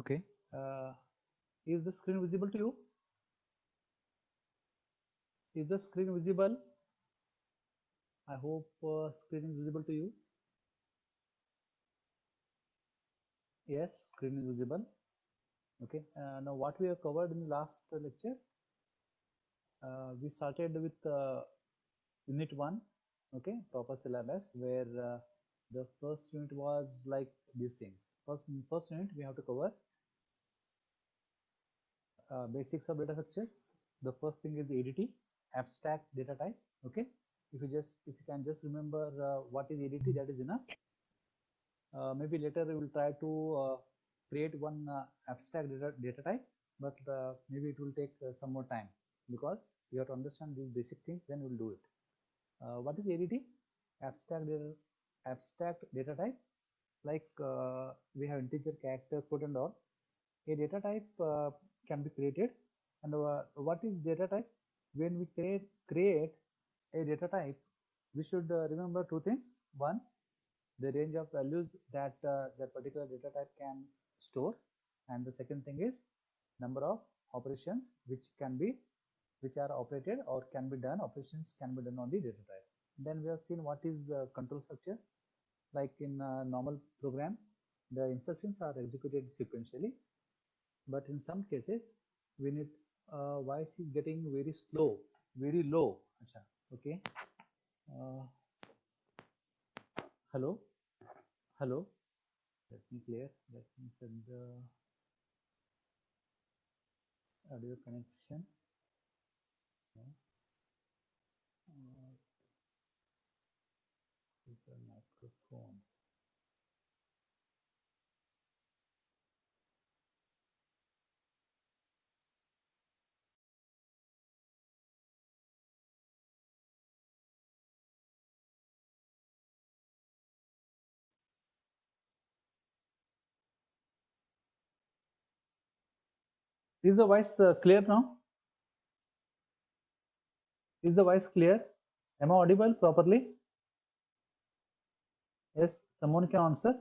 Okay. Uh, is the screen visible to you? Is the screen visible? I hope screen is visible to you. Yes, screen is visible. Okay. Now what we have covered in the last lecture, we started with unit 1, okay, proper syllabus, where the first unit was like these things. First unit we have to cover basics of data structures. The first thing is ADT, abstract data type. Okay, if you can just remember what is ADT, that is enough. Maybe later we will try to create one abstract data type, but maybe it will take some more time, because you have to understand these basic things, then we'll do it. What is ADT? Abstract data type. Like we have integer, character, float, and all. A data type can be created. And what is data type? When we create a data type, we should remember two things. One, the range of values that that particular data type can store, and the second thing is number of operations which are operated or can be done, operations can be done on the data type. Then we have seen what is control structure. Like in a normal program, the instructions are executed sequentially, but in some cases we need voice is getting very slow, very low. Achha. Okay. uh, Hello, hello, let me clear, let me set the audio connection. Speaker microphone. Is the voice clear now? Is the voice clear? Am I audible properly? Yes, someone can answer.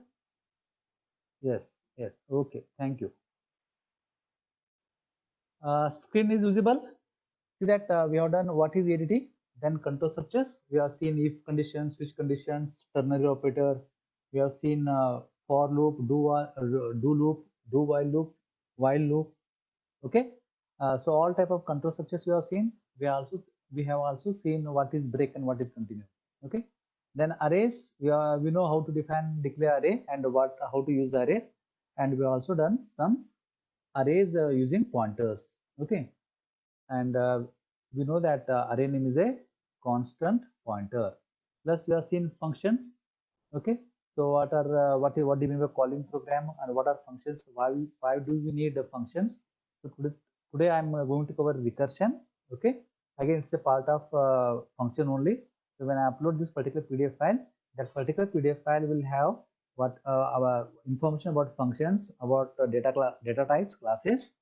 Yes, yes. Okay, thank you. Screen is visible. See that we have done what is ADT, then control structures. We have seen if conditions, switch conditions, ternary operator. We have seen for loop, do loop, do while loop. Okay. So all type of control structures we have seen. We have also seen what is break and what is continue. Okay. Then arrays, we know how to define declare array and how to use the arrays, and we also done some arrays using pointers. Okay. And we know that array name is a constant pointer. Plus we have seen functions. Okay. So what do you mean by calling program, and what are functions? Why do we need the functions? So today I'm going to cover recursion. Okay. Again, it's a part of function only. So when I upload this particular PDF file, that particular PDF file will have what our information about functions, about data types, classes.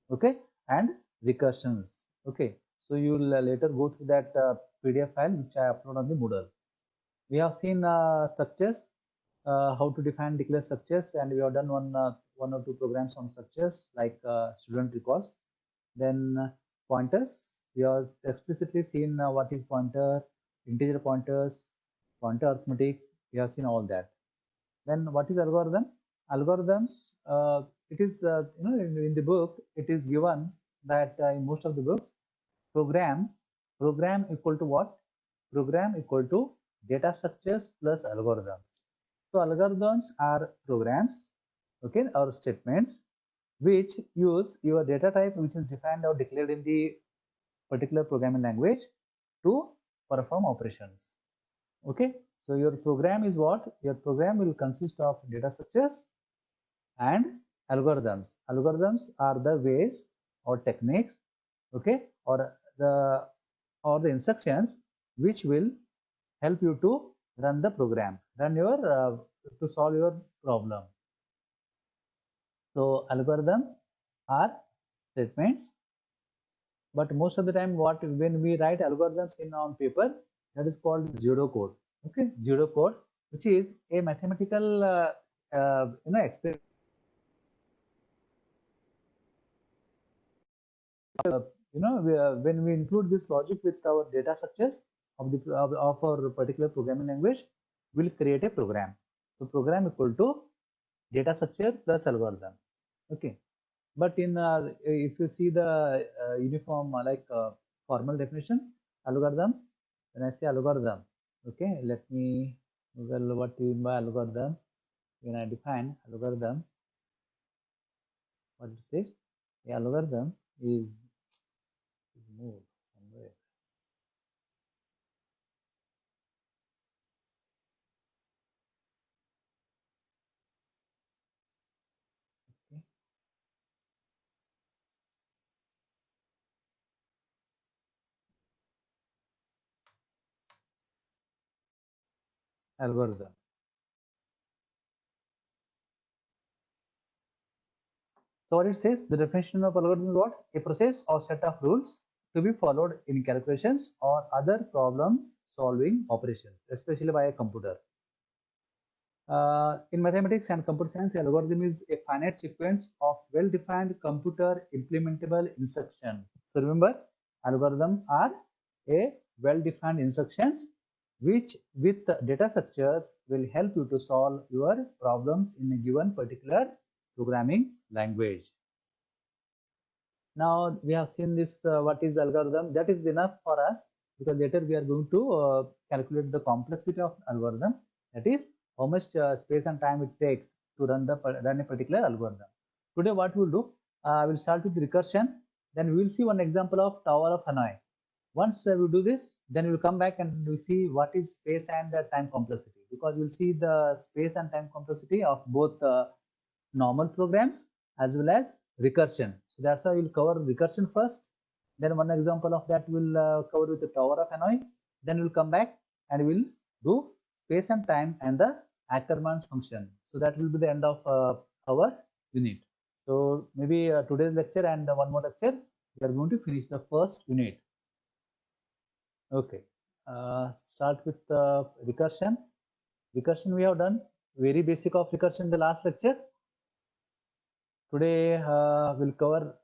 Okay. And recursions. Okay. So you will later go through that PDF file which I upload on the Moodle. We have seen structures, how to define declare structures, and we have done one or two programs on structures like student records. Then pointers, we have explicitly seen what is pointer, integer pointers, pointer arithmetic. We have seen all that. Then what is algorithm? Algorithms, it is in the book it is given that in most of the books, program equal to what? Program equal to data structures plus algorithms. So algorithms are programs, okay, or statements which use your data type which is defined or declared in the particular programming language to perform operations. Okay, so your program is what? Your program will consist of data structures and algorithms. Algorithms are the ways or techniques, okay, or the instructions which will help you to run the program, to solve your problem. So algorithm are statements, but most of the time when we write algorithms in on paper, that is called pseudocode. Okay, pseudocode, which is a mathematical experiment when we include this logic with our data structures of our particular programming language, we'll create a program. So program equal to data structure plus algorithm. Okay. But in if you see the uniform formal definition, algorithm, when I say algorithm, okay, let me Google what you mean by algorithm. When I define algorithm, what it says, the algorithm is moved somewhere. Okay. Algorithm. So what it says, the definition of algorithm is what? A process or set of rules to be followed in calculations or other problem solving operations, especially by a computer. In mathematics and computer science, algorithm is a finite sequence of well-defined computer implementable instructions. So remember, algorithms are a well-defined instructions which with data structures will help you to solve your problems in a given particular programming language. Now we have seen this what is algorithm. That is enough for us because later we are going to calculate the complexity of algorithm. That is how much space and time it takes to run a particular algorithm. Today what we'll do, we'll start with recursion. Then we will see one example of Tower of Hanoi. Once we do this, then we'll come back and we see what is space and time complexity, because we'll see the space and time complexity of both normal programs as well as recursion. So that's why we'll cover recursion first. Then one example of that we'll cover with the Tower of Hanoi. Then we'll come back and we'll do space and time and the Ackermann's function. So that will be the end of our unit. So maybe today's lecture and one more lecture, we are going to finish the first unit. Okay. Start with recursion. Recursion we have done very basic of recursion in the last lecture. Today we'll cover.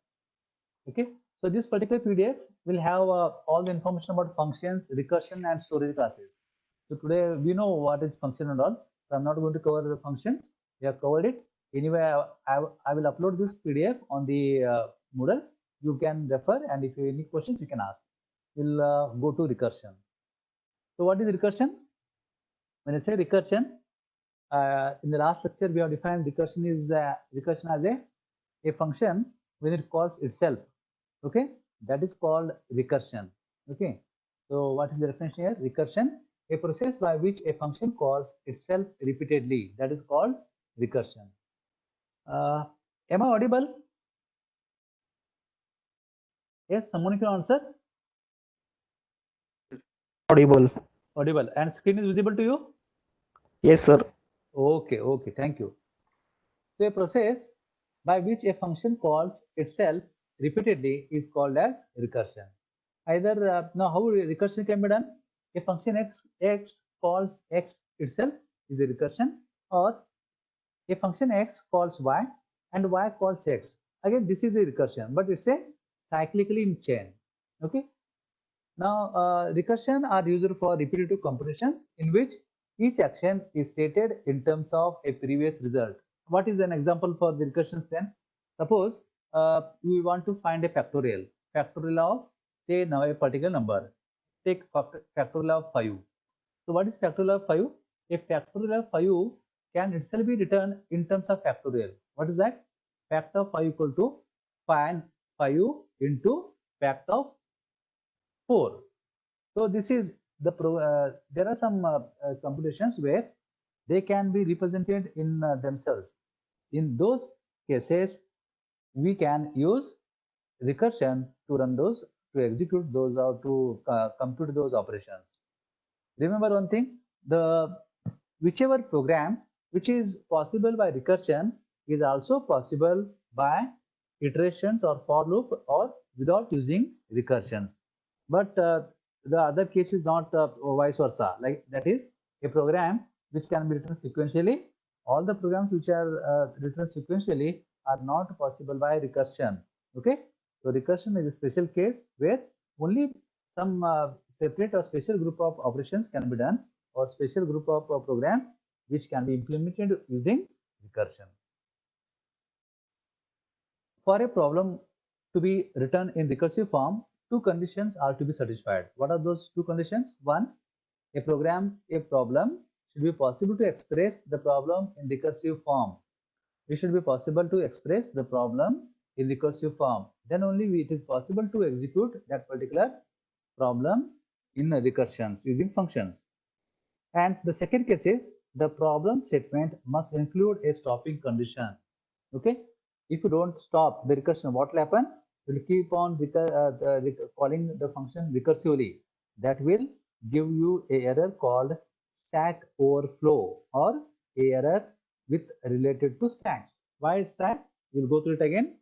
Okay, so this particular PDF will have all the information about functions, recursion, and storage classes. So today we know what is function and all. So I'm not going to cover the functions. We have covered it. Anyway, I will upload this PDF on the Moodle. You can refer, and if you have any questions, you can ask. We'll go to recursion. So what is recursion? When I say recursion, in the last lecture we have defined recursion is recursion as a function when it calls itself. Okay, that is called recursion. Okay, so what is the definition here? Recursion, a process by which a function calls itself repeatedly, that is called recursion. Am I audible? Yes, someone can answer. Audible. Audible. And screen is visible to you? Yes, sir. Okay, okay, thank you. So a process by which a function calls itself repeatedly is called as recursion. Either now how recursion can be done? A function x calls x itself is a recursion, or a function x calls y and y calls x. Again, this is a recursion, but it's a cyclically in chain. Okay. Now, recursion are used for repetitive computations in which each action is stated in terms of a previous result. What is an example for the recursions then? Suppose we want to find a factorial of say now a particular number. Take factorial of 5. So what is factorial of 5? A factorial of 5 can itself be written in terms of factorial. What is that? Factor of 5 equal to 5 into factor of 4. So this is the there are some computations where they can be represented in themselves. In those cases, we can use recursion to run those, to execute those, or to compute those operations. Remember one thing: the whichever program which is possible by recursion is also possible by iterations or for loop or without using recursions. But the other case is not vice versa. Like that is a program which can be written sequentially. All the programs which are written sequentially are not possible by recursion. Okay. So recursion is a special case where only some separate or special group of operations can be done, or special group of programs which can be implemented using recursion. For a problem to be written in recursive form, two conditions are to be satisfied. What are those two conditions? One, a problem should be possible to express the problem in recursive form. It should be possible to express the problem in recursive form. Then only it is possible to execute that particular problem in recursions using functions. And the second case is the problem statement must include a stopping condition. Okay, if you don't stop the recursion, what will happen? Will keep on calling the function recursively. That will give you a error called stack overflow, or a error with related to stacks. Why stack? We'll go through it again.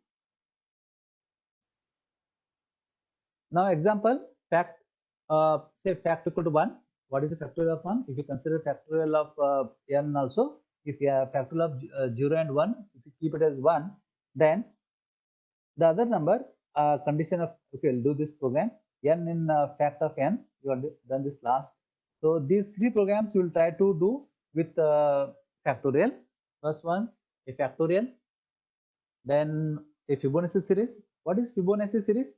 Now example, fact, say fact equal to 1. What is the factorial of 1? If you consider factorial of n also, if you have factorial of 0 and 1, if you keep it as 1, then the other number, condition of, okay, we'll do this program, n in fact of n, you have done this last. So these three programs you will try to do with factorial. First one, a factorial, then a Fibonacci series. What is Fibonacci series?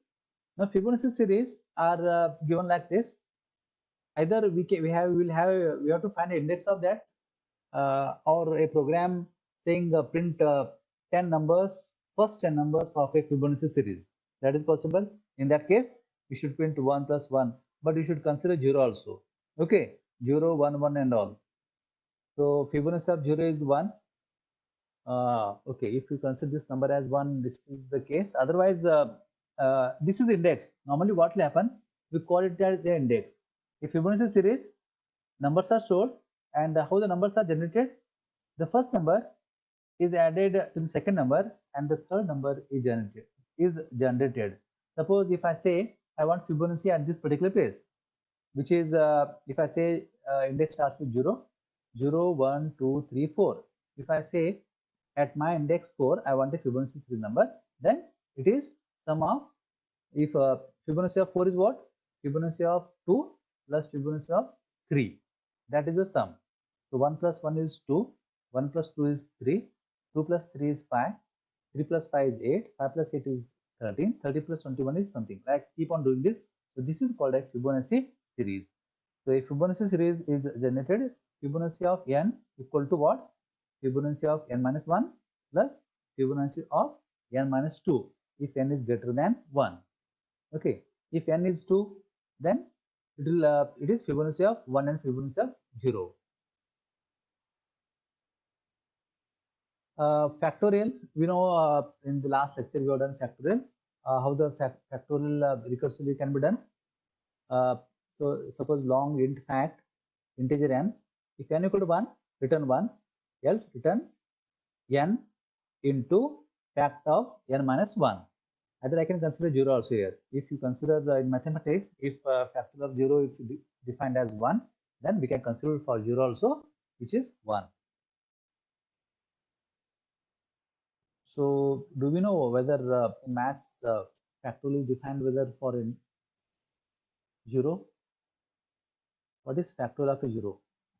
Now Fibonacci series are given like this. Either we have to find an index of that, or a program saying print 10 numbers, first 10 numbers of a Fibonacci series. That is possible. In that case, we should print 1 plus 1, but we should consider 0 also. Okay, 0, 1, 1 and all. So Fibonacci of 0 is 1. Okay, if you consider this number as 1, this is the case. Otherwise, this is the index. Normally what will happen? We call it as the index. If Fibonacci series, numbers are stored, and how the numbers are generated? The first number is added to the second number, and the third number is generated. Suppose if I say I want Fibonacci at this particular place, which is if I say index starts with 0, 0, 1, 2, 3, 4. If I say at my index 4, I want a Fibonacci series number, then it is sum of, if Fibonacci of 4 is what? Fibonacci of 2 plus Fibonacci of 3. That is the sum. So 1 plus 1 is 2, 1 plus 2 is 3, 2 plus 3 is 5, 3 plus 5 is 8, 5 plus 8 is 13, 30 plus 21 is something. Like, keep on doing this. So this is called a Fibonacci series. So a Fibonacci series is generated. Fibonacci of n equal to what? Fibonacci of n minus 1 plus Fibonacci of n minus 2 if n is greater than 1. Okay, if n is 2, then it is Fibonacci of 1 and Fibonacci of 0. Factorial, we know in the last lecture we have done factorial, how the factorial recursively can be done. So suppose long int fact integer n, if n equal to 1, return 1, else return n into fact of n minus 1. Either I can consider 0 also here. If you consider in mathematics, if factorial of 0 is defined as 1, then we can consider for 0 also, which is 1. So do we know whether in maths factorial is defined whether for in 0? What is factorial of a 0?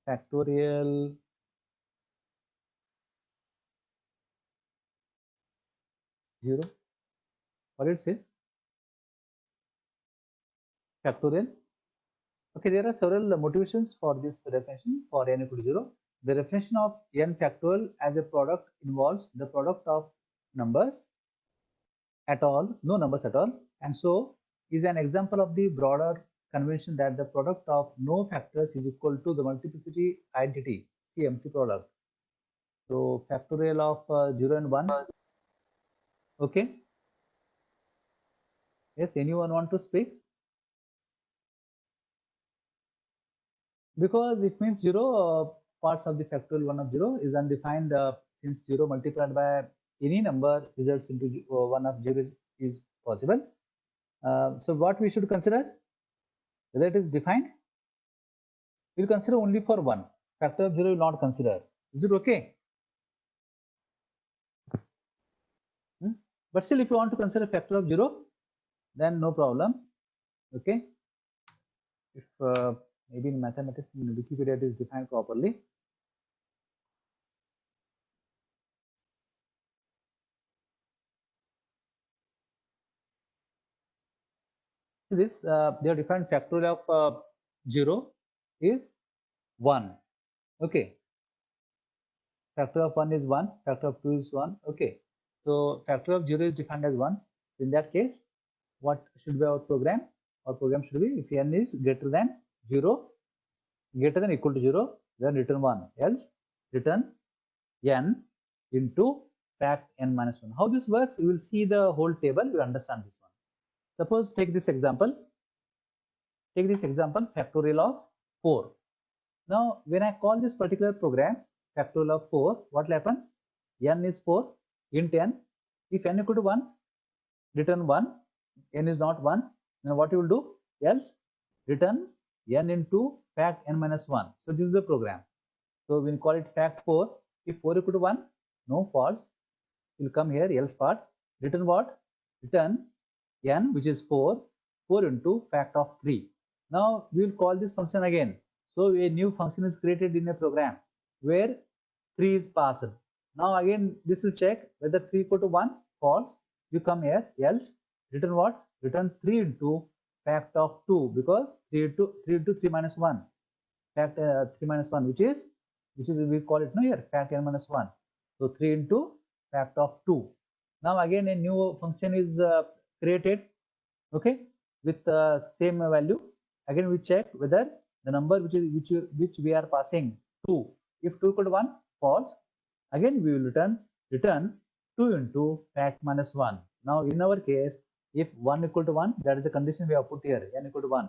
Factorial 0. What it says? Factorial. Okay, there are several motivations for this definition for n equal to 0. The definition of n factorial as a product involves the product of numbers at all, no numbers at all, and so is an example of the broader convention that the product of no factors is equal to the multiplicity identity, see empty product. So factorial of 0 and 1. Okay. Yes, anyone want to speak? Because it means 0, parts of the factorial 1 of 0 is undefined, since 0 multiplied by any number results into 1 of 0 is possible. So what we should consider, whether it is defined, we will consider only for 1. Factor of 0 will not consider. Is it okay? But still, if you want to consider factor of 0, then no problem. Okay, if maybe in mathematics in Wikipedia it is defined properly. This they have defined factorial of 0 is 1. Okay, factor of 1 is 1, factor of 2 is 1. Okay, so factor of 0 is defined as 1. So in that case, what should be our program? Our program should be if n is greater than 0, greater than equal to 0, then return 1, else return n into fact n minus 1. How this works, we will see the whole table, we will understand this one. Suppose take this example, factorial of 4. Now, when I call this particular program factorial of 4, what will happen? N is 4 int n. If n equal to 1, return 1. N is not 1. Then what you will do? Else return n into fact n minus 1. So this is the program. So we will call it fact 4. If 4 equal to 1, no, false. Will come here, else part. Return what? Return n, which is 4 into fact of 3. Now we will call this function again. So a new function is created in a program where 3 is passed. Now again this will check whether 3 equal to 1, false. You come here, else return what? Return 3 into fact of 2, because 3 into 3 minus 1, fact 3 minus 1, which is we call it no here fact n minus 1. So 3 into fact of 2. Now again a new function is created, okay, with same value. Again we check whether the number which we are passing 2, if 2 equal to 1, false. Again we will return 2 into fact minus 1. Now in our case, if 1 equal to 1, that is the condition we have put here, n equal to 1,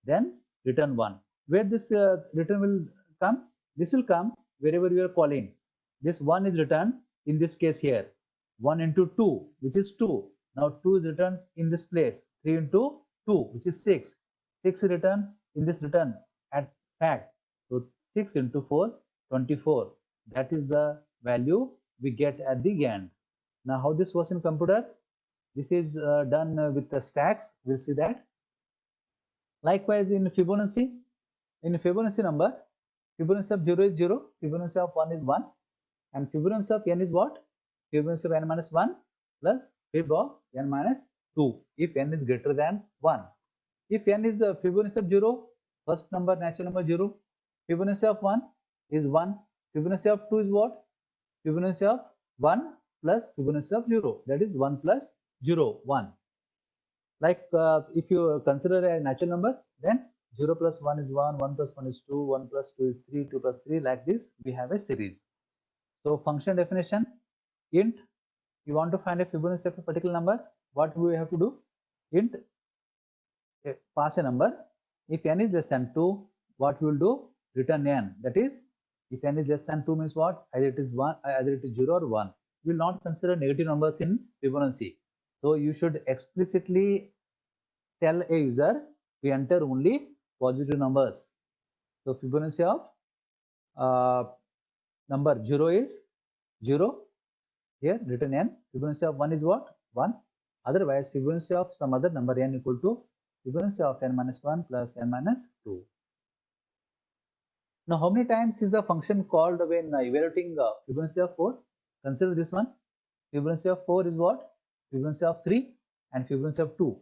then return 1. Where this return will come? This will come wherever you are calling. This 1 is returned in this case here, 1 into 2, which is 2. Now 2 is returned in this place, 3 into 2, which is 6. 6 is returned in this return at fact. So 6 into 4, 24. That is the value we get at the end. Now how this was in computer? This is done with the stacks. We'll see that. Likewise in Fibonacci number, Fibonacci of 0 is 0, Fibonacci of 1 is 1, and Fibonacci of n is what? Fibonacci of n minus 1 plus fib of n minus 2 if n is greater than 1. If n is the Fibonacci of 0, first number, natural number 0, Fibonacci of 1 is 1, Fibonacci of 2 is what? Fibonacci of 1 plus Fibonacci of 0, that is 1 plus 0, 1. Like if you consider a natural number, then 0 plus 1 is 1, 1 plus 1 is 2, 1 plus 2 is 3, 2 plus 3, like this we have a series. So function definition, int, you want to find a Fibonacci of a particular number, what we have to do? Int, pass a number. If n is less than 2, what we will do? Return n. That is, if n is less than 2 means what? Either it is 1, either it is 0 or 1. We will not consider negative numbers in Fibonacci. So you should explicitly tell a user to enter only positive numbers. So Fibonacci of number 0 is 0. Here return n. Fibonacci of 1 is what? 1. Otherwise, Fibonacci of some other number n equal to Fibonacci of n minus 1 plus n minus 2. Now, how many times is the function called when evaluating Fibonacci of 4? Consider this one. Fibonacci of 4 is what? Fibonacci of 3 and Fibonacci of 2.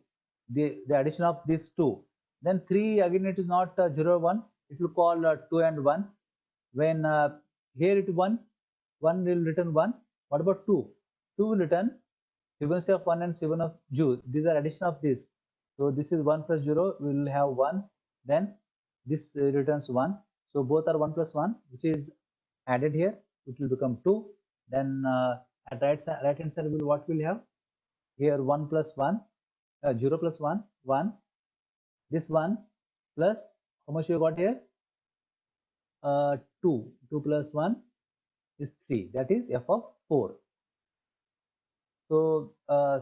The addition of these two. Then 3 again it is not 0 or 1. It will call 2 and 1. When here it is 1, 1 will return 1. What about 2? 2 will return Fibonacci of 1 and 7 of 0. These are addition of this. So this is 1 plus 0. We will have 1. Then this returns 1. So both are 1 plus 1, which is added here. It will become 2. Then at right hand side, what will have? Here 1 plus 1, 0 plus 1, 1. This 1 plus, how much you got here? 2. 2 plus 1 is 3. That is f of 4. So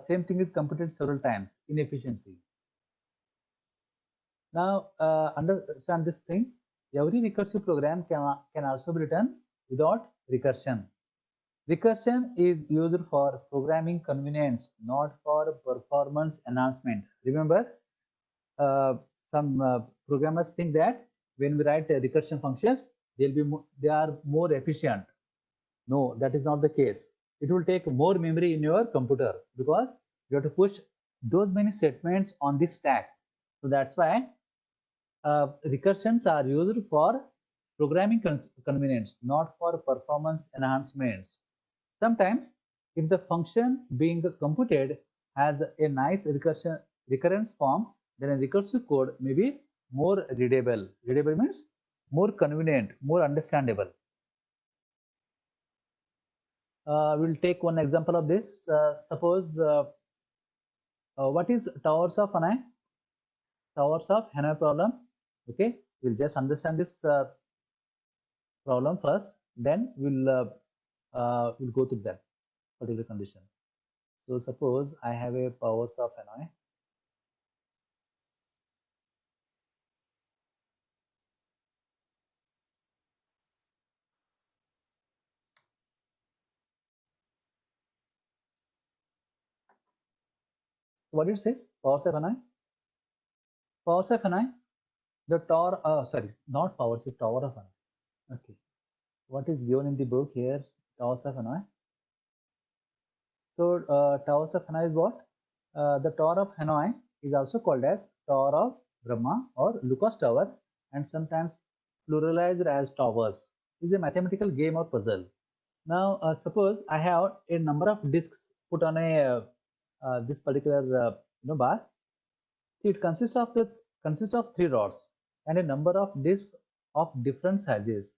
same thing is computed several times in efficiency. Now understand this thing. Every recursive program can also be written without recursion. Recursion is used for programming convenience, not for performance enhancement. Remember, uh, some programmers think that when we write recursion functions, they are more efficient. No, that is not the case. It will take more memory in your computer because you have to push those many statements on this stack. So that's why recursions are used for programming convenience, not for performance enhancements. Sometimes, if the function being computed has a nice recurrence form, then a recursive code may be more readable. Readable means more convenient, more understandable. We'll take one example of this. Suppose, what is towers of Hanoi? Towers of Hanoi problem. Okay, we'll just understand this problem first, then we'll go to that particular condition. So suppose I have a powers of Hanoi. What it says? Powers of Hanoi. Powers of Hanoi. The tower. Sorry, not powers. It's tower of Hanoi. Okay. What is given in the book here? Towers of Hanoi. So towers of Hanoi is what? The Tower of Hanoi is also called as Tower of Brahma or Lucas Tower, and sometimes pluralized as towers. Is a mathematical game or puzzle. Now, suppose I have a number of disks put on a this particular bar. See, it consists of three rods and a number of disks of different sizes,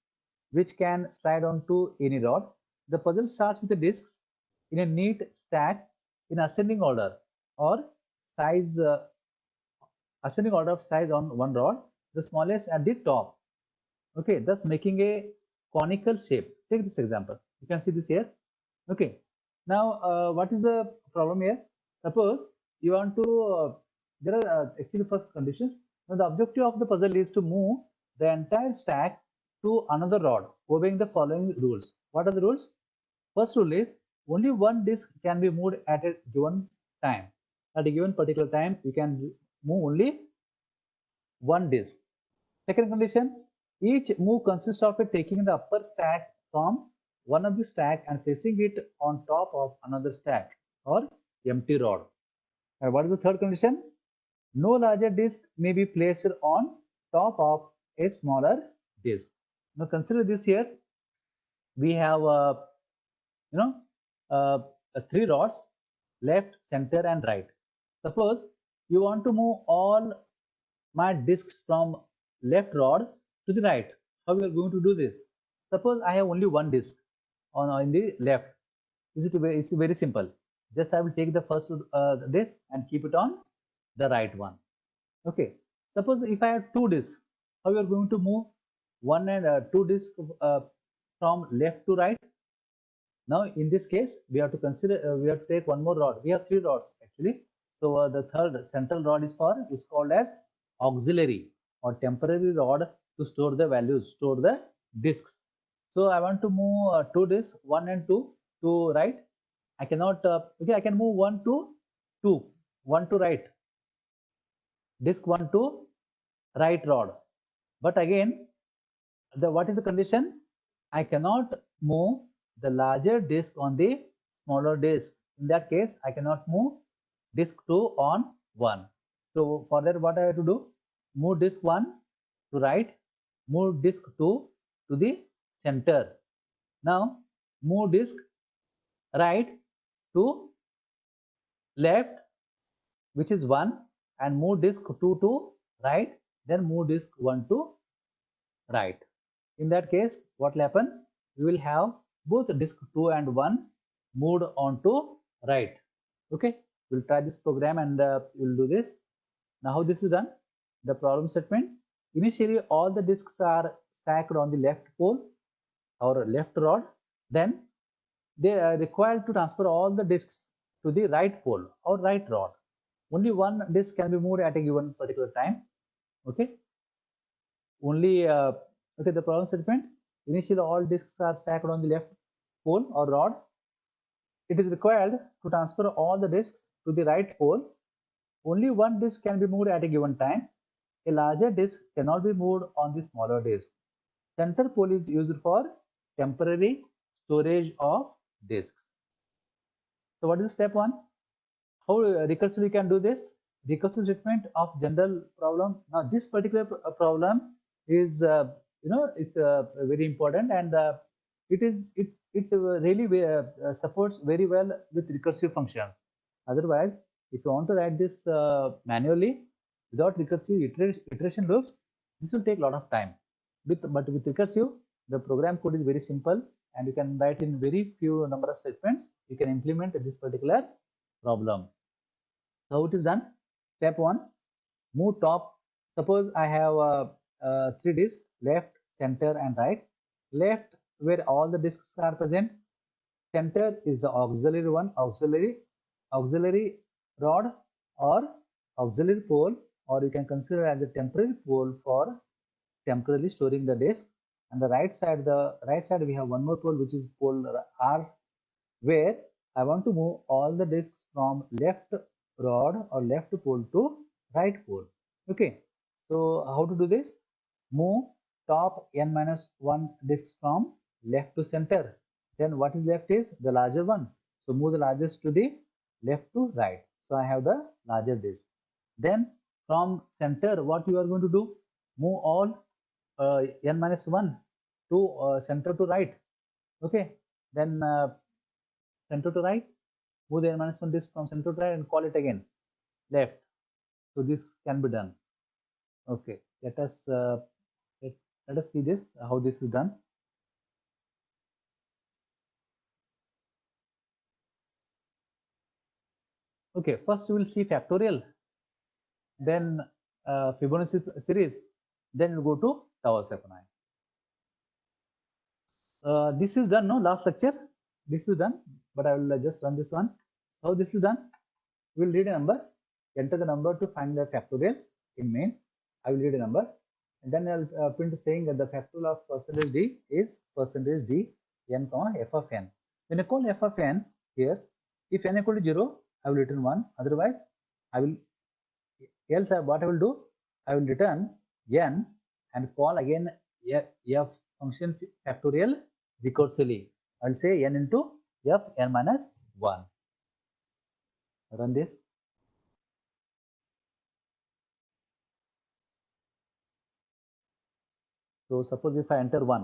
which can slide onto any rod. The puzzle starts with the disks in a neat stack in ascending order or size ascending order of size on one rod, the smallest at the top. Okay, thus making a conical shape. Take this example. You can see this here. Okay. Now, what is the problem here? Suppose you want to, there are actually first conditions. Now, the objective of the puzzle is to move the entire stack to another rod, obeying the following rules. What are the rules? First rule is only one disk can be moved at a given time. At a given particular time, you can move only one disk. Second condition, each move consists of taking the upper stack from one of the stack and placing it on top of another stack or empty rod. And what is the third condition? No larger disk may be placed on top of a smaller disk. Now consider this here. We have you know three rods, left, center, and right. Suppose you want to move all my disks from left rod to the right. How we are going to do this? Suppose I have only one disk on in the left. It's very simple. Just I will take the first disk and keep it on the right one. Okay. Suppose if I have two disks, how we are going to move one and two disks from left to right? Now, in this case, we have to consider, we have to take one more rod. We have three rods actually. So the third central rod is called as auxiliary or temporary rod to store the values, store the disks. So I want to move two disks, one and two to right. I cannot, okay, I can move one to two, one to right, disk one to right rod. But again, what is the condition? I cannot move the larger disk on the smaller disk. In that case, I cannot move disk 2 on 1. So for that, what I have to do? Move disk 1 to right, move disk 2 to the center. Now move disk right to left, which is 1, and move disk 2 to right, then move disk 1 to right. In that case, what will happen? We will have both disk 2 and 1 moved onto right. Okay, we'll try this program and we'll do this. Now, how this is done? The problem statement. Initially, all the disks are stacked on the left pole or left rod. Then they are required to transfer all the disks to the right pole or right rod. Only one disk can be moved at a given particular time. Okay. Only okay, the problem statement. Initially, all disks are stacked on the left pole or rod, it is required to transfer all the disks to the right pole. Only one disk can be moved at a given time. A larger disk cannot be moved on the smaller disk. Center pole is used for temporary storage of disks. So what is step 1? How recursively can do this? Recursive statement of general problem. Now this particular problem is is very important, and it really supports very well with recursive functions. Otherwise, if you want to write this manually without recursive iteration loops, this will take a lot of time. But with recursive, the program code is very simple, and you can write in very few number of statements. You can implement this particular problem. So how it is done? Step 1, move top. Suppose I have 3 disks, left, center and right. Left, where all the disks are present. Center is the auxiliary one, auxiliary rod or auxiliary pole, or you can consider as a temporary pole for temporarily storing the disk. And the right side we have one more pole, which is pole R, where I want to move all the disks from left rod or left pole to right pole. Okay, so how to do this? Move top n minus 1 disks from left to center. Then what is left is the larger one. So move the largest to the left to right. So I have the larger disk. Then from center, what you are going to do? Move all n minus 1 to center to right. Okay, then center to right, move the n minus 1 disk from center to right and call it again left. So this can be done. Okay, let us let us see this, how this is done. Okay, first you will see factorial, then Fibonacci series, then you go to Tau Sapphire. This is done, no? Last lecture, this is done, but I will just run this one. How this is done? We will read a number, enter the number to find the factorial in main. I will read a number, and then I'll print saying that the factorial of percentage d is percentage d n comma f of n. When I call f of n here, if n equal to 0, I will return 1. Otherwise, I will what I will do, I will return n and call again f function factorial recursively. I will say n into f n minus 1. Run this. So suppose if I enter 1,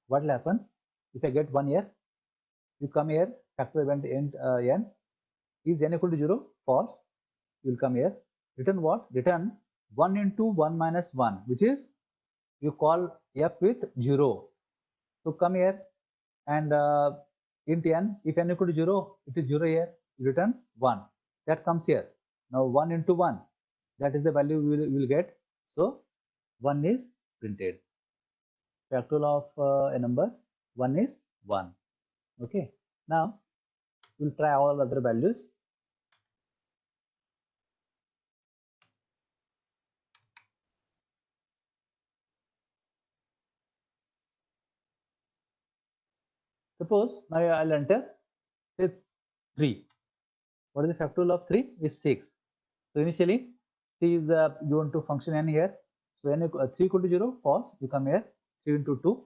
what will happen? If I get 1 here, you come here, factor event n, is n equal to 0? False. You will come here, return what? Return 1 into 1 minus 1, which is you call f with 0. So come here and int n, if n equal to 0, it is 0 here, you return 1. That comes here. Now 1 into 1, that is the value we will get. So 1 is printed. Factorial of a number, 1 is 1. Okay, now we'll try all other values. Suppose now I'll enter say 3. What is the factorial of 3? Is 6. So initially 3 is given to function n here. So n 3 equal to 0, false. You come here, 3 into 2.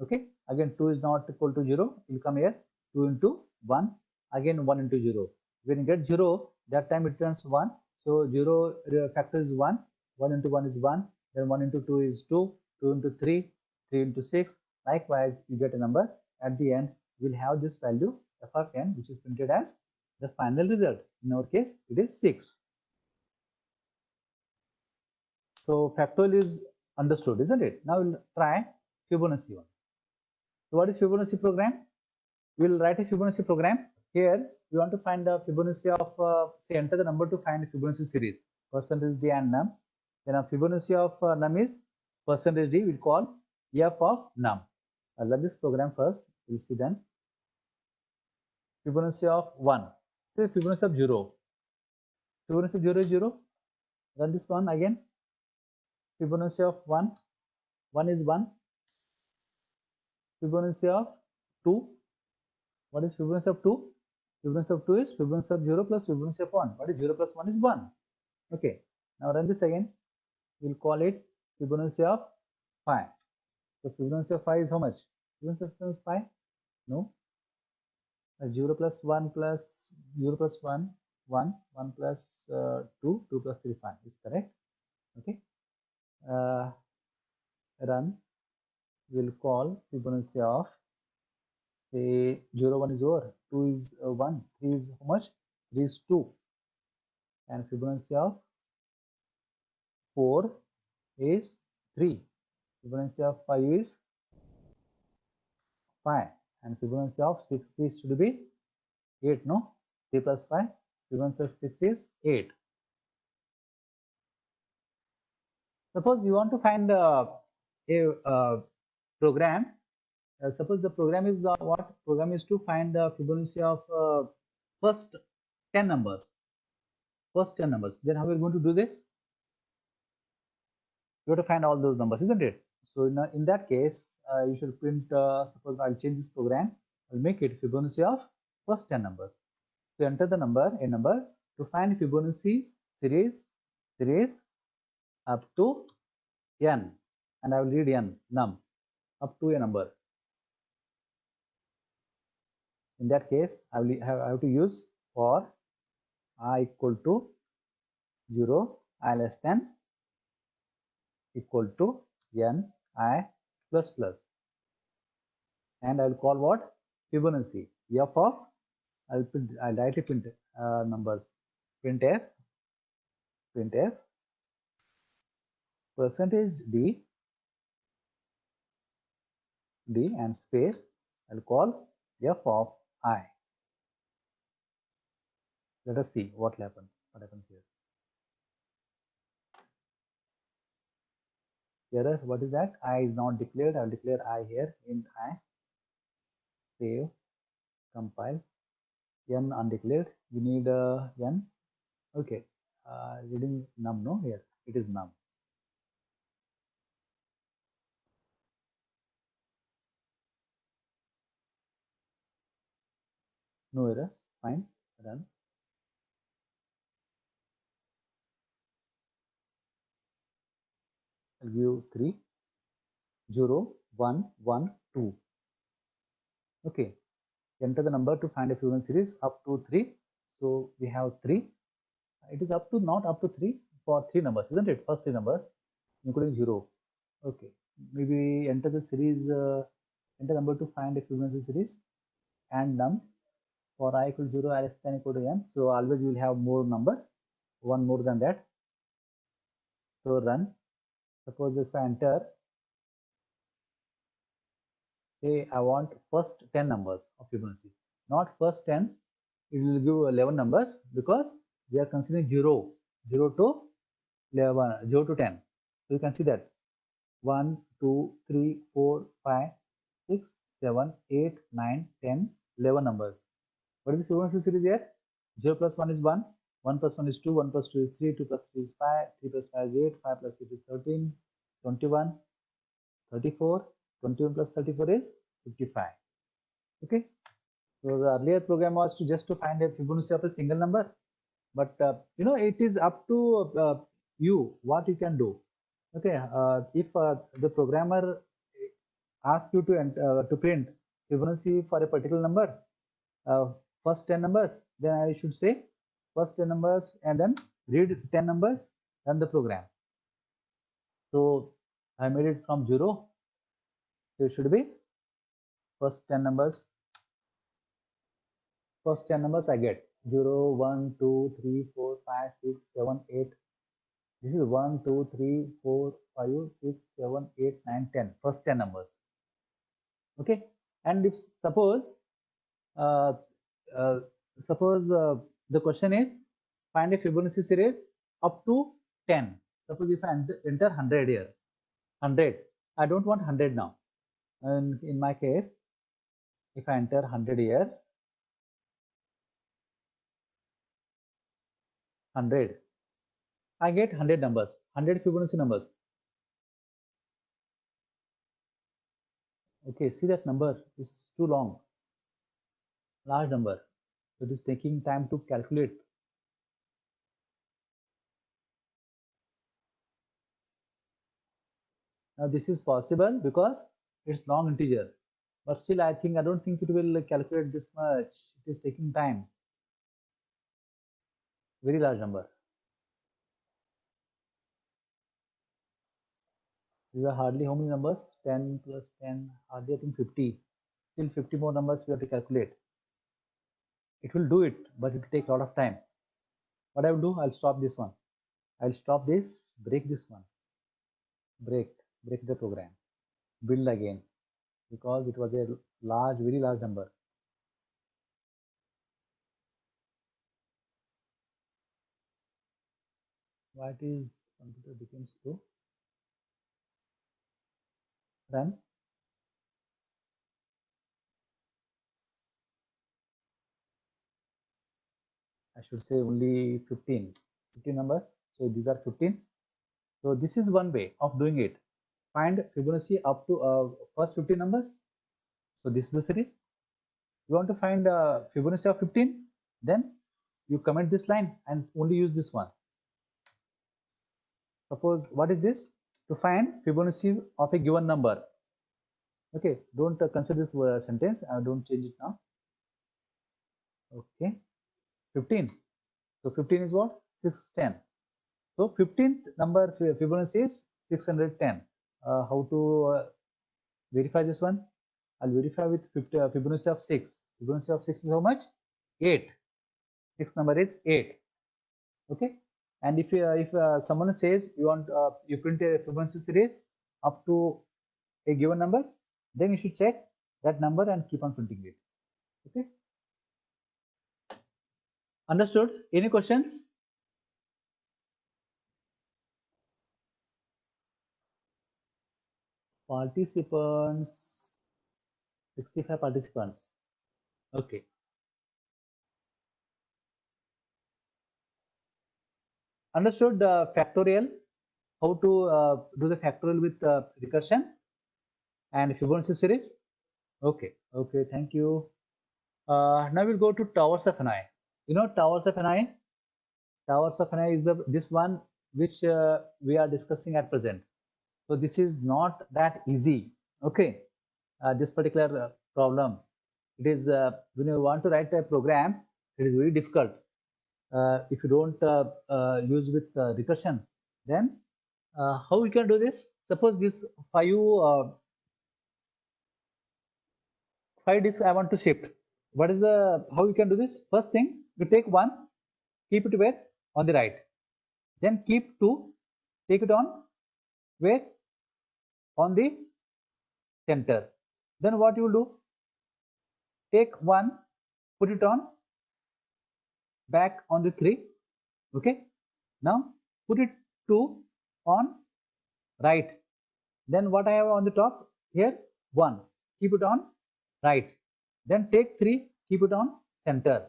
Okay, again 2 is not equal to 0. You come here, 2 into 1. Again 1 into 0. When you get 0, that time it returns 1. So 0 factor is 1. 1 into 1 is 1. Then 1 into 2 is 2. 2 into 3. 3 into 6. Likewise, you get a number. At the end, we'll have this value f of n, which is printed as the final result. In our case, it is 6. So factorial is understood, isn't it? Now we'll try Fibonacci one. So what is Fibonacci program? We'll write a Fibonacci program. Here we want to find the Fibonacci of say enter the number to find Fibonacci series, percentage d and num. Then a Fibonacci of num is percentage d. We'll call f of num. I'll run this program first. We'll see then. Fibonacci of 1. Say Fibonacci of 0. Fibonacci of 0 is 0. Run this one again. Fibonacci of 1. 1 is 1. Fibonacci of 2. What is Fibonacci of 2? Fibonacci of 2 is Fibonacci of 0 plus Fibonacci of 1. What is 0 plus 1 is 1. Okay. Now run this again. We'll call it Fibonacci of 5. So Fibonacci of 5 is how much? Fibonacci of 5? No. 0 plus 1 plus 0 plus 1, 1, 1 plus 2, 2 plus 3, 5 is correct. Okay. Run. We'll call Fibonacci of, say, 0, 1 is over, 2 is 1, 3 is how much? 3 is 2. And Fibonacci of 4 is 3. Fibonacci of 5 is 5. And Fibonacci of 6 is should be 8, no? 3 plus 5. Fibonacci of 6 is 8. Suppose you want to find a program. Suppose the program is what? Program is to find the Fibonacci of first 10 numbers. First 10 numbers. Then how are we going to do this? You have to find all those numbers, isn't it? So in that case, you should print, suppose I'll change this program. I'll make it Fibonacci of first 10 numbers. So enter the number, a number, to find Fibonacci series up to n, and I will read n, num, up to a number. In that case, I have to use for I equal to 0, I less than equal to n, I plus plus. And I'll call what? Fibonacci. F of, I'll directly print numbers. Printf percentage d and space. I'll call f of I. Let us see what happens here. Error, what is that? I is not declared. I'll declare I here, int I. Save, compile. N undeclared. We need n. Okay. Reading num, no? Here it is num. No errors. Fine. Run. I'll give 3, 0, 1, 1, 2. Okay. Enter the number to find a Fibonacci series up to 3. So we have 3. It is up to, not up to 3 for 3 numbers, isn't it? First 3 numbers, including 0. Okay. Maybe enter the series, enter number to find a Fibonacci series and num for I equal to 0, I less than equal to n. So always you will have more number, one more than that. So run. Suppose if I enter, say I want first 10 numbers of Fibonacci, not first 10, it will give 11 numbers because we are considering 0 to 11, 0 to 10. So you can see that 1, 2, 3, 4, 5, 6, 7, 8, 9, 10, 11 numbers. What is the Fibonacci series here? 0 plus 1 is 1, 1 plus 1 is 2, 1 plus 2 is 3, 2 plus 3 is 5, 3 plus 5 is 8, 5 plus 8 is 13, 21, 34, 21 plus 34 is 55. Okay. So the earlier program was to find a Fibonacci of a single number, but it is up to you what you can do. Okay. If the programmer asks you to print Fibonacci for a particular number, first 10 numbers, then I should say first 10 numbers and then read 10 numbers, run the program. So I made it from 0. So it should be first 10 numbers. First 10 numbers I get 0, 1, 2, 3, 4, 5, 6, 7, 8. This is 1, 2, 3, 4, 5, 6, 7, 8, 9, 10. First 10 numbers. Okay. And if suppose uh, uh, the question is find a Fibonacci series up to 10. Suppose if I enter 100 here, 100, I don't want 100 now. And in my case, if I enter 100 here, 100, I get 100 numbers, 100 Fibonacci numbers. Okay, see that number is too long. large number. So it is taking time to calculate. Now this is possible because it's long integer, but still I don't think it will calculate this much. It is taking time. Very large number. These are hardly how many numbers? 10 plus 10, hardly I think 50. Still 50 more numbers we have to calculate. It will do it, but it will take a lot of time. What I will do, I'll stop this one. I'll stop this, break this one, break, break the program, build again, because it was a large, very large number. Why it is computer became slow? Run. I should say only 15 numbers. So these are 15. So this is one way of doing it. Find Fibonacci up to first 15 numbers. So this is the series. You want to find Fibonacci of 15, then you comment this line and only use this one. Suppose what is this? To find Fibonacci of a given number. Okay, don't consider this sentence. Don't change it now. Okay, 15. So 15 is what? 610. So 15th number Fibonacci is 610. How to verify this one? I'll verify with Fibonacci of 6. Fibonacci of 6 is how much? 8. 6th number is 8. Okay. And if someone says you print a Fibonacci series up to a given number, then you should check that number and keep on printing it. Okay. Understood? Any questions? Participants, 65 participants. Okay. Understood factorial, how to do the factorial with recursion and Fibonacci series. Okay, okay, thank you. Now we'll go to towers of Hanoi. You know towers of Hanoi? Towers of Hanoi is this one which we are discussing at present. So this is not that easy. Okay, this particular problem. It is when you want to write a program, it is very difficult. If you don't use with recursion, then how we can do this? Suppose this five disks I want to shift. What is the how you can do this? First thing, you take one, keep it where? On the right. Then keep two, take it on where? On the center. Then what you will do? Take one, put it on back on the three. Okay. Now put it two on right. Then what I have on the top here? 1. Keep it on right. Then take 3, keep it on center.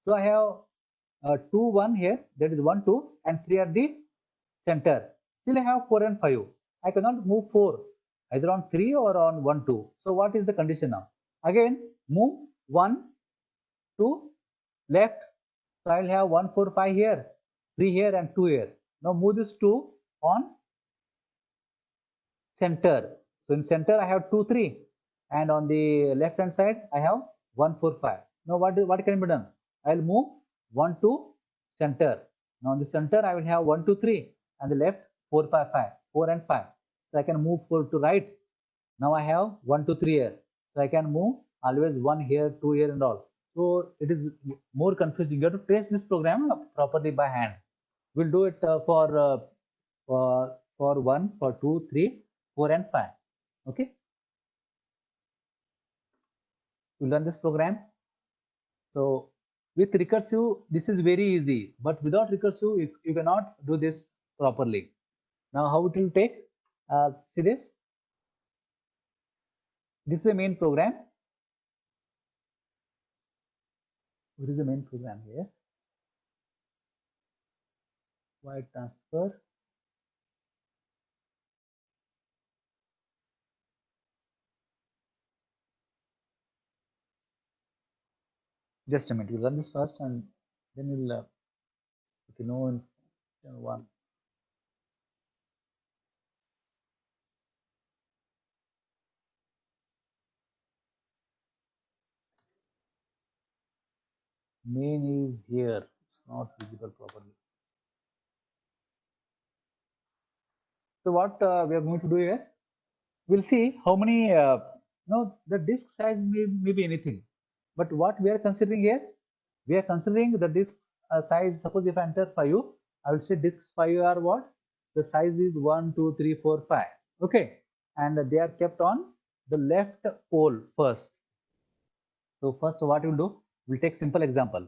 So I have 2, 1 here, that is 1, 2, and 3 at the center. Still I have 4 and 5. I cannot move 4 either on 3 or on 1, 2. So what is the condition now? Again, move 1 to left. So I'll have 1, 4, 5 here, 3 here, and 2 here. Now move this 2 on center. So in center I have 2, 3, and on the left hand side I have 1, 4, 5. Now what can be done? I will move 1 to center. Now on the center I will have 1, 2, 3, and the left 4, 5, 5, 4 and 5. So I can move 4 to right. Now I have 1, 2, 3 here. So I can move always 1 here, 2 here, and all. So it is more confusing. You have to trace this program properly by hand. We'll do it for 1, for 2, 3, 4, and 5. Okay. You learn this program. So with recursive, this is very easy, but without recursive, you cannot do this properly. Now, how it will take? See this. This is the main program. What is the main program here? Wire transfer. Just a minute. We'll run this first and then we'll okay, no one. Main is here. It's not visible properly. So what we are going to do here? We'll see how many. No, the disk size may be anything, but what we are considering here, we are considering the disk size. Suppose if I enter 5, I will say disk 5 are what? The size is 1, 2, 3, 4, 5. Okay, and they are kept on the left pole first. So first, what we'll do? We'll take simple example.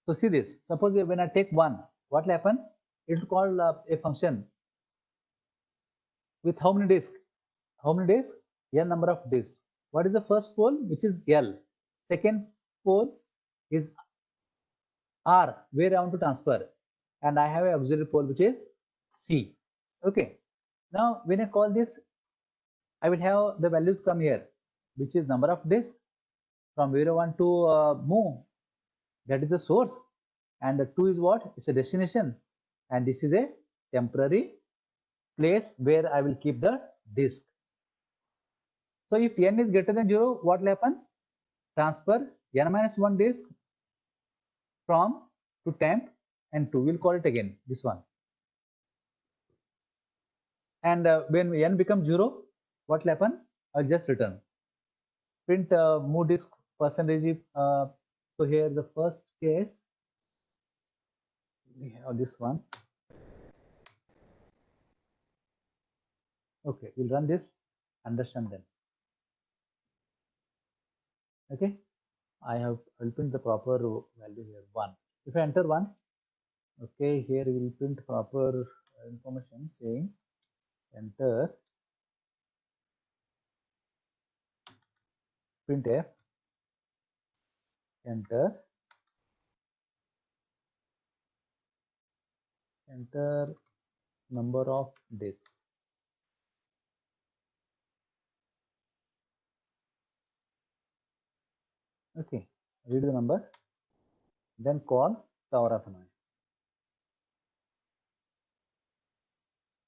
So see this. Suppose when I take 1, what will happen? It will call a function with how many disks? How many disks? N number of disks. What is the first pole? Which is L. Second pole is R, where I want to transfer. And I have a auxiliary pole which is C. Okay. Now when I call this, I will have the values come here, which is number of disks from where I want to move. That is the source. And the 2 is what? It's a destination. And this is a temporary place where I will keep the disk. So if n is greater than 0, what will happen? Transfer n minus 1 disk from to temp and 2. We'll call it again, this one. And when n becomes 0, what will happen? I'll just return. Print move disk percentage. So here the first case, we have this one. Okay, we'll run this, understand then. Okay, I have print the proper value here, 1. If I enter 1, okay, here we will print proper information saying enter printf enter number of disks. Okay, read the number, then call tower of annoyance.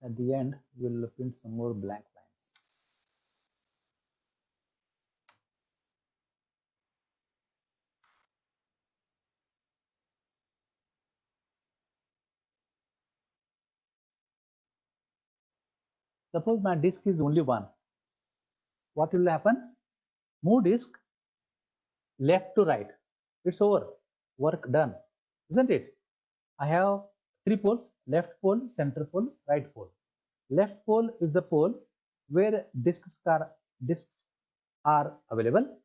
At the end, we'll print some more blank lines. Suppose my disk is only 1. What will happen? Move disk left to right. It's over. Work done, isn't it? I have 3 poles: left pole, center pole, right pole. Left pole is the pole where disks are available.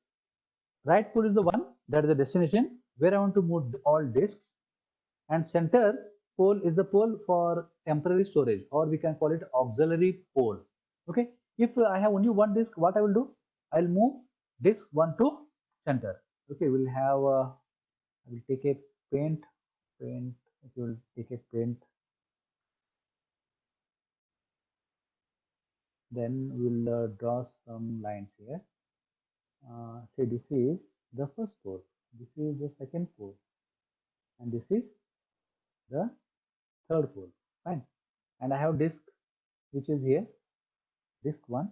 Right pole is the one that is the destination where I want to move all disks. And center pole is the pole for temporary storage, or we can call it auxiliary pole. Okay, if I have only one disk, what I will do? I'll move disk 1 to center. Okay, we'll have I will take a paint. Okay, we'll take a paint. Then we'll draw some lines here. Say this is the first pole, this is the second pole, and this is the third pole. Fine. And I have disk which is here, disk 1.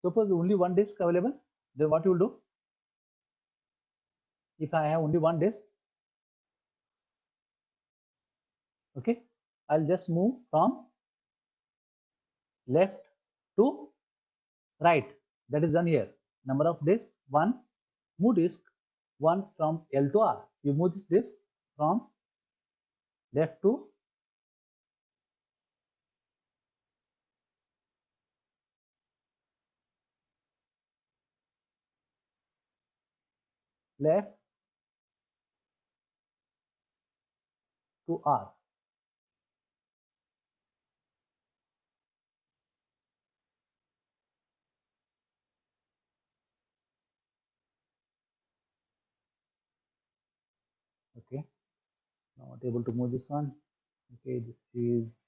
Suppose only one disk available, then what you will do? If I have only one disk, okay, I'll just move from left to right. That is done here. Number of disks 1. Move disk 1 from L to R. You move this disk from left to left to R. Okay, not able to move this one. Okay, this is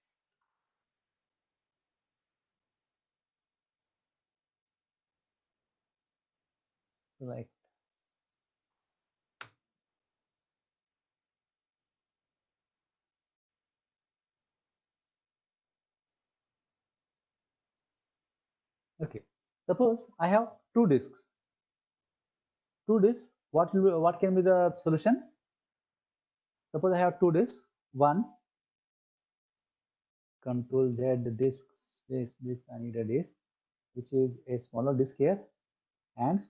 select. Okay, suppose I have two disks. What can be the solution? Suppose I have two disks. One, Control Z disks. This I need a disk, which is a smaller disk here, and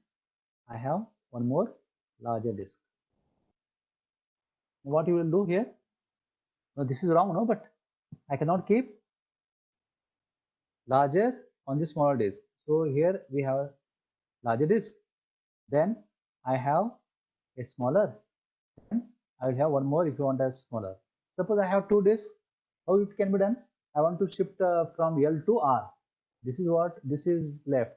I have one more larger disk. What you will do here? No, this is wrong, no, but I cannot keep larger on the smaller disk. So here we have larger disk. Then I have a smaller. Then I will have one more if you want a smaller. Suppose I have two disks. How it can be done? I want to shift from L to R. This is left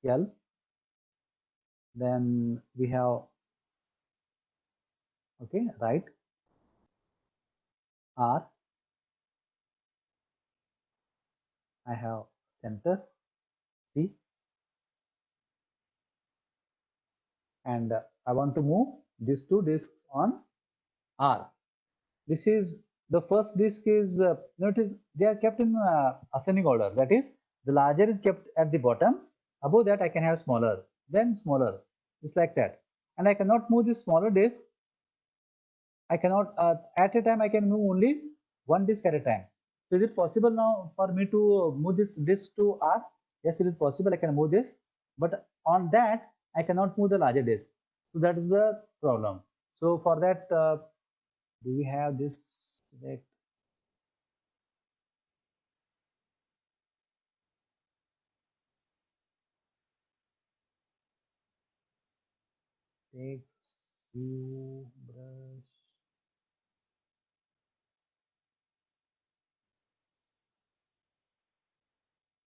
L. Then we have right R. I have center C, and I want to move these two disks on R. This is the first disk is they are kept in ascending order. That is, the larger is kept at the bottom. Above that, I can have smaller, then smaller, just like that. And I cannot move this smaller disk. I cannot at a time. I can move only one disk at a time. So is it possible now for me to move this disk to R? Yes, it is possible. I can move this, but on that I cannot move the larger disk. So that is the problem. So for that, do we have this? Select. Text, view, brush.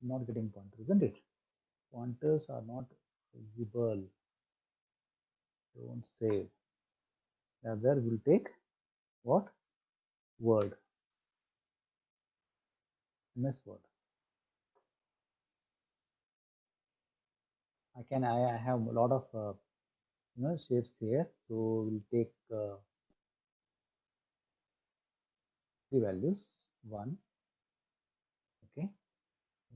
Not getting pointer, isn't it? Pointers are not visible. Don't save. Rather, we'll take what? Word. MS Word. I have a lot of shapes here. So we'll take three values. One. Okay.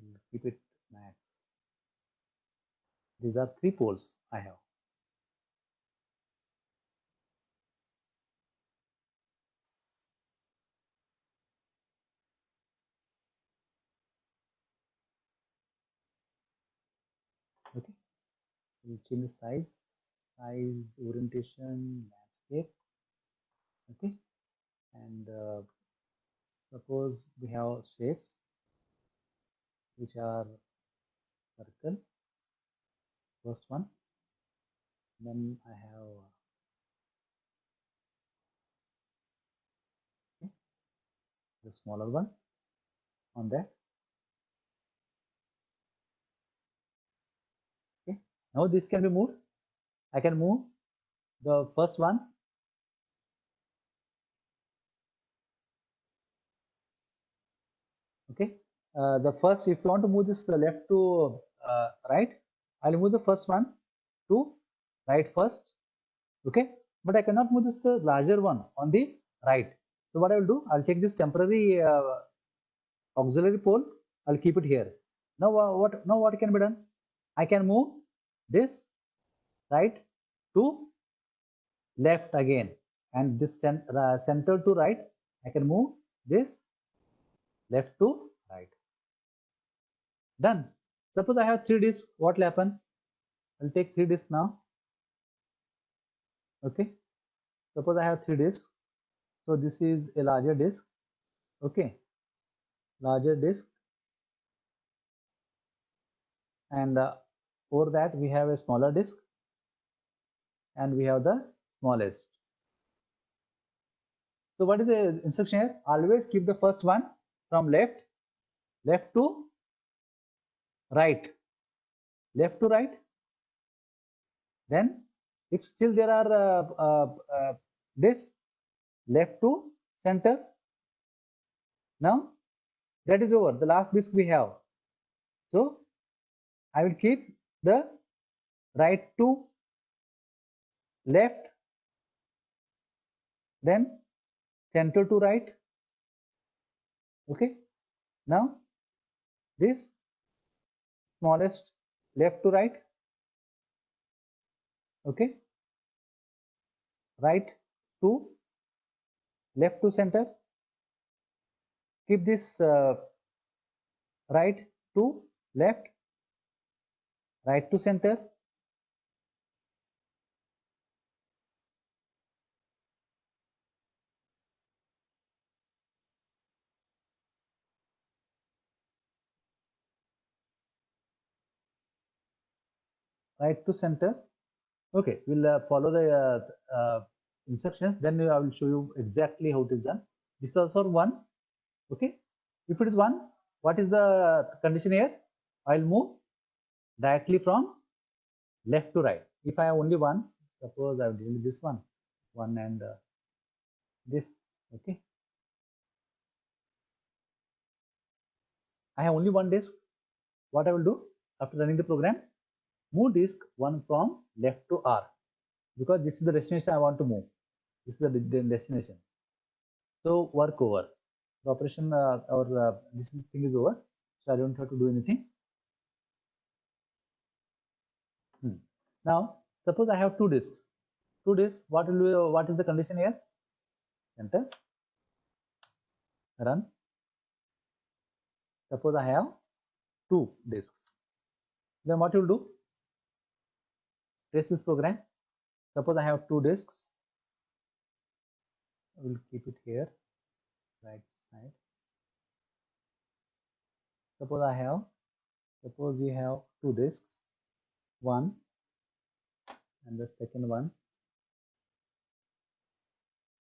We'll keep it max. These are three poles I have. Okay. We'll change the size, orientation, landscape. Okay. And suppose we have shapes which are circle, first one. Then I have the smaller one on that. Okay. Now this can be moved. I can move the first one. Okay. The first, if you want to move this left to right, I'll move the first one to right first. Okay. But I cannot move this the larger one on the right. So what I will do, I'll take this temporary auxiliary pole. I'll keep it here. Now what can be done? I can move this right to left again, and this center to right. I can move this left to right. Done. Suppose I have three disks. What will happen? I'll take three disks now. Okay. Suppose I have three disks. So this is a larger disk. Okay. Larger disk. And over that we have a smaller disk. And we have the smallest. So what is the instruction here? Always keep the first one from left to right, left to right. Then if still there are this left to center. Now that is over, the last disk we have. So I will keep the right to left, then center to right. Okay. Now this smallest left to right. Okay. Right to left to center. Keep this right to left, right to center. Right to center. Okay, we'll follow the instructions. Then I will show you exactly how it is done. This is also one. Okay, if it is one, what is the condition here? I'll move directly from left to right. If I have only one, suppose I will delete this one and this. Okay, I have only one disk. What I will do after running the program? Move disk 1 from left to R, because this is the destination I want to move. This is the destination. So work over. The operation or this thing is over. So I don't have to do anything. Now suppose I have two disks. Two disks. What is the condition here? Enter. Run. Suppose I have two disks. Then what you will do? Trace this program. Suppose I have two disks. I will keep it here, right side. Suppose you have two disks, one and the second one,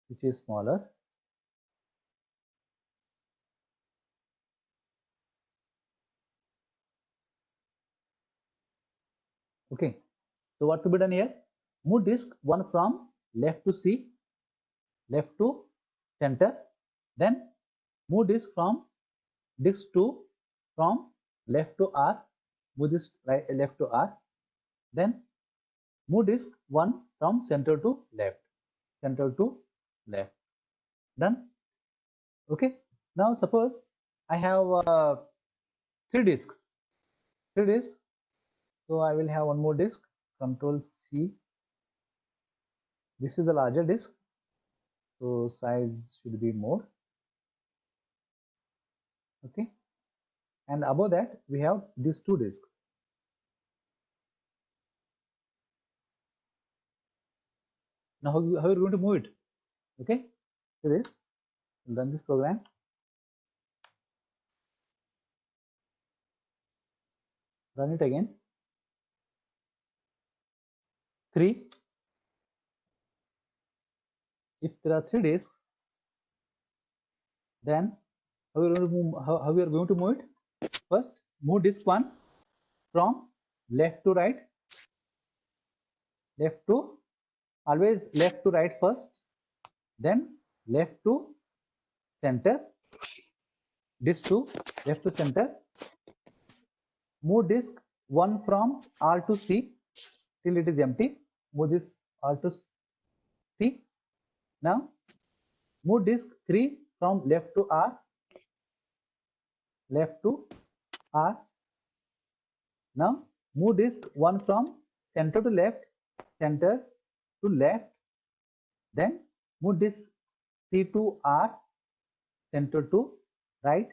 which is smaller. Okay. So what to be done here? Move disk 1 from left to C, left to center. Then move disk from disk 2 from left to R. Move this right left to R. Then move disk 1 from center to left. Center to left. Done. Okay. Now suppose I have three disks. Three disks. So I will have one more disk. Control C. This is the larger disk. So size should be more. Okay. And above that we have these two disks. Now how are you going to move it? Okay. So this, run this program. Run it again. 3. If there are three disks, then how we are going to move it? First, move disk 1 from left to right. Always left to right first, then left to center. Disk 2, left to center. Move disk 1 from R to C till it is empty. Move this R to C. Now move disk 3 from left to R. Now move disk 1 from center to left, then move disk C to R, center to right,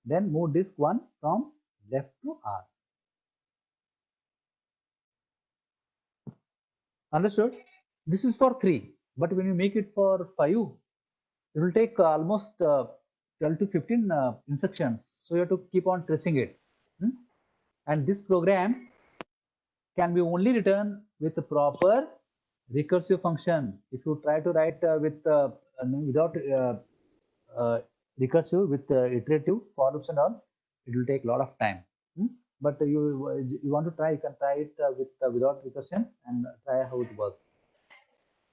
then move disk 1 from left to R. Understood? This is for 3, but when you make it for 5, it will take almost 12 to 15 instructions. So you have to keep on tracing it. And this program can be only written with a proper recursive function. If you try to write without recursive, with iterative for loops and all, it will take a lot of time. But you want to try, you can try it without recursion and try how it works.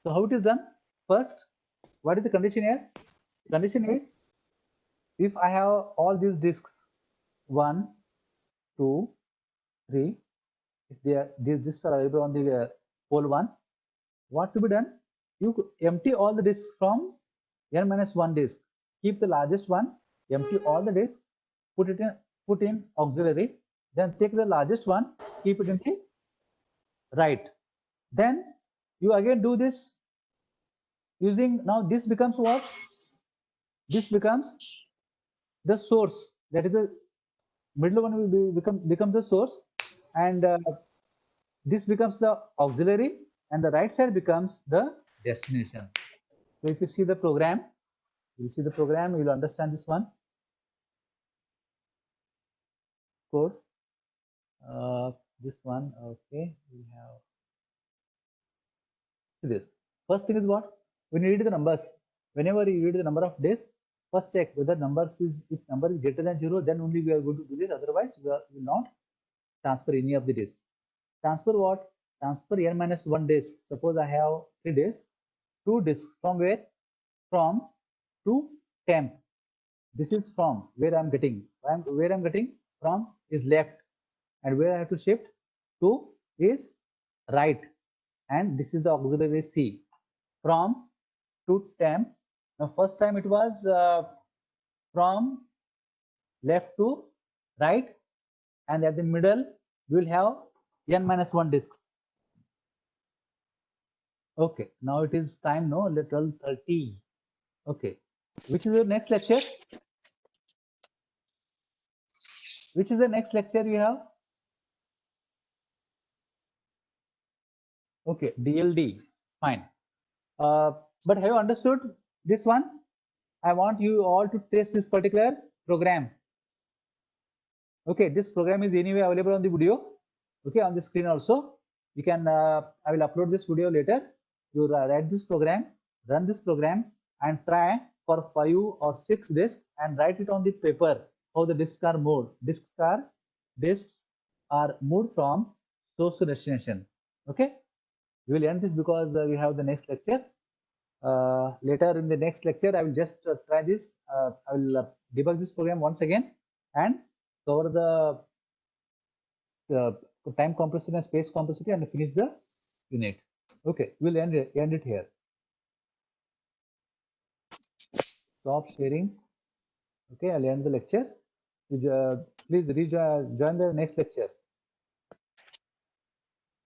So how it is done? First, what is the condition here? Condition is, if I have all these disks 1, 2, 3, if these disks are available on the pole 1, what to be done? You empty all the disks from n minus 1 disk. Keep the largest one, empty all the disks, put in auxiliary, then take the largest one, keep it in the right. Then you again do this using, now this becomes what? This becomes the source. That is the middle one will becomes the source, and this becomes the auxiliary, and the right side becomes the destination. So if you see the program, you'll see the program, you'll understand this one code. This one, okay, we have this. First thing is what? When you read the numbers, whenever you read the number of days, first check whether numbers is, if number is greater than 0, then only we are going to do this. Otherwise, we will not transfer any of the days. Transfer what? Transfer n minus 1 days. Suppose I have 3 days, 2 disks. From where? From to temp. This is from where I'm getting. Where I'm getting from is left, and where I have to shift to is right. And this is the auxiliary C. From to temp. Now, first time it was from left to right, and at the middle we will have n minus 1 disks. Okay, now it is time, no, 12:30. Okay, which is your next lecture? Which is the next lecture you have? Okay, DLD, fine. But have you understood this one? I want you all to test this particular program. Okay, this program is anyway available on the video. Okay, on the screen also. You can, I will upload this video later. You write this program, run this program, and try for 5 or 6 disks and write it on the paper how the disks are moved. Disks are moved from source to destination. Okay, we will end this because we have the next lecture. Later in the next lecture, I will just try this. I will debug this program once again and cover the time complexity and space complexity and finish the unit. Okay, we'll end it here. Stop sharing. Okay, I'll end the lecture. Please join the next lecture.